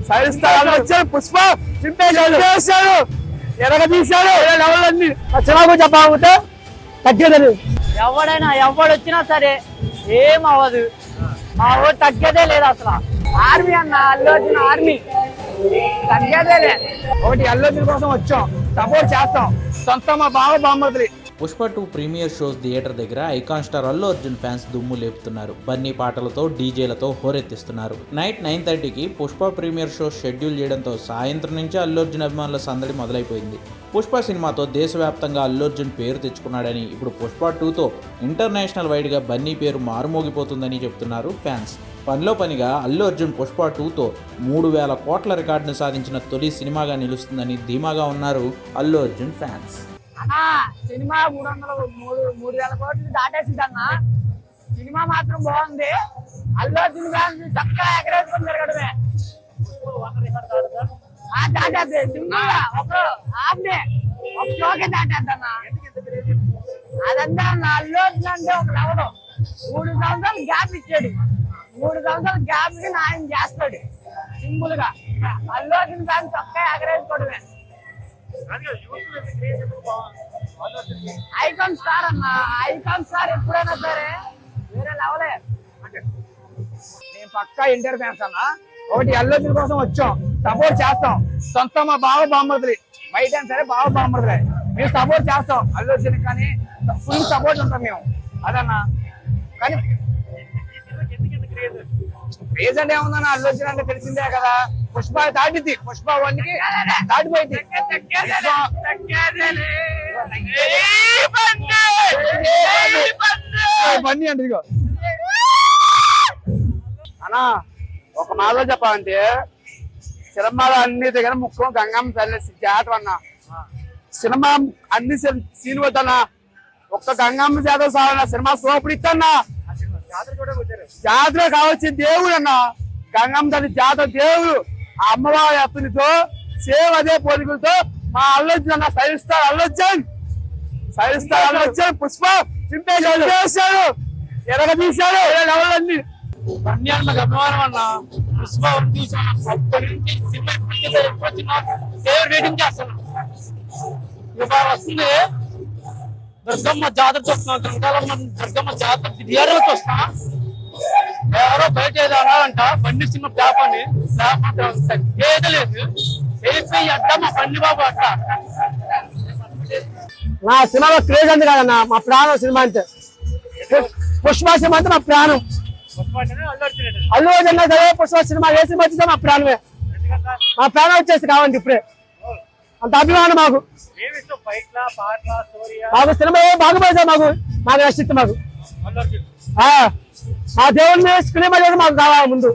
సైస్తాడు వచ్చాడు పుష్ప చింపేశాడు ఎరగ తీశాడు లెవెల్ చిన్నగా చెప్పాలంటే తగ్గేదని ఎవడొచ్చినా సరే ఏం అవ్వదు. మా ఊరు తగ్గేదే లేదు అసలు. ఆర్మీ అన్న, అల్లు అర్జున్ ఆర్మీ తగ్గేదే లేదు. ఒకటి అల్లు అర్జున్ కోసం వచ్చాం, సపోర్ట్ చేస్తాం. సొంత మా బావ బామ్మర్ది. పుష్ప 2 ప్రీమియర్ షోస్ థియేటర్ దగ్గర icon star Allu Arjun fans దుమ్ము లేపుతున్నారు. బన్నీ పాటలతో డీజేలతో హోరెత్తిస్తున్నారు. నైట్ 9:30కి పుష్ప ప్రీమియర్ షో షెడ్యూల్ చేయడంతో సాయంత్రం నుంచి అల్లు అర్జున్ అభిమానుల సందడి మొదలైపోయింది. పుష్ప సినిమాతో దేశవ్యాప్తంగా అల్లు అర్జున్ పేరు తెచ్చుకున్నాడని, ఇప్పుడు పుష్ప 2తో ఇంటర్నేషనల్ వైడ్గా బన్నీ పేరు మారుమోగిపోతుందని చెప్తున్నారు ఫ్యాన్స్. పనిలో పనిగా అల్లు అర్జున్ పుష్ప 2తో 3,000 కోట్ల రికార్డును సాధించిన తొలి సినిమాగా నిలుస్తుందని ధీమాగా ఉన్నారు అల్లు అర్జున్ ఫ్యాన్స్. అన్నా సినిమా 3,000 కోట్లు దాటేసిందన్న. సినిమా మాత్రం బాగుంది. అల్లు అర్జున్ ఫ్యాన్స్ చక్కగా ఎగరేసుకొని తిరగడమే. దాటేద్ది సినిమా ఒక షోకే దాటేద్దన్న. అదంతా అన్న అల్లు అర్జున్ అంటే ఒక లవడు. 3 సంవత్సరాలు గ్యాప్ ఇచ్చాడు. 3 సంవత్సరాల గ్యాప్ కి ఆయన చేస్తాడు సింపుల్ గా. అల్లు అర్జున్ ఫ్యాన్స్ చక్కగా ఎగరేసుకోవడమే. ఐకాన్ స్టార్ అన్న, ఐకాన్ స్టార్ ఎప్పుడైనా సరే వేరే లెవలే. నేను పక్కా ఎన్టీఆర్ ఫ్యాన్స్ అన్న. ఒకటి అల్లు అర్జున్ కోసం వచ్చాం, సపోర్ట్ చేస్తాం. సొంత మా బావ బామ్మర్ది. బయట సరే బావ బామ్మర్ది. మేము సపోర్ట్ చేస్తాం అల్లు అర్జున్, కానీ ఫుల్ సపోర్ట్ ఉంటాం మేము. అదన్నా కానీ క్రేజ్ అంటే ఏముందన్న, అల్లు అర్జున్ అంటే తెలిసిందే కదా. పుష్ప దాటిద్ది, పుష్ప 1 కి దాటిపోయింది. బన్నీ అంటే ఇదిగో అన్నా, ఒక మాలో చెప్పాలంటే సినిమాలో అన్ని దగ్గర ముఖ్యం గంగమ్మ తల్లి జాతర అన్న. సినిమా అన్ని సీన్ వద్దన్నా, ఒక్క గంగమ్మ జాతర సాగన్న సినిమా సోపుడు ఇద్దన్నా. జాతర కావచ్చు దేవుడు అన్న, గంగమ్మ తల్లి జాతర దేవుడు. ఆ అమ్మవారి అతనితో సేమ్ అదే పోలికలతో మా అల్లు అర్జున్ అన్న సైస్తాడు. అల్లు అర్జున్ పుష్ప చింపేశాడు ఎరగ తీశాడు లెవెల్ అన్ని. బన్నీ అన్నకు అభిమానం అన్న. పుష్ప రేటింగ్ చేస్తాను. వస్తుంది దుర్గమ్మ జాతర చూస్తున్నాం. దుర్గమ్మ జాతర థియేటర్కి వస్తా. ఎవరో బయట ఏదో అన్నారంట బండి సినిమా ప్లాప్ అని. ఏదో లేదు వెళ్ళిపోయి అడ్డ మా బండి బాబు అడ్డ. నా సినిమాలో క్రేజ్ అంది కాదన్నా, మా ప్రాణం సినిమా అంటే. పుష్ప సినిమా అంటే మా ప్రాణం. అల్లు అర్జున్ సరే పుష్ప సినిమా ఏ సినిమా వచ్చిందో మా ప్రాణమే. మా ప్రాణం వచ్చేసి కావండి ఇప్పుడే. అంత అభిమానం మాకు. మాకు సినిమా బాగుపోయి మాకు నచ్చితే మాకు. మా దేవుడిని స్క్రీన్ మాకు కావాలి ముందు.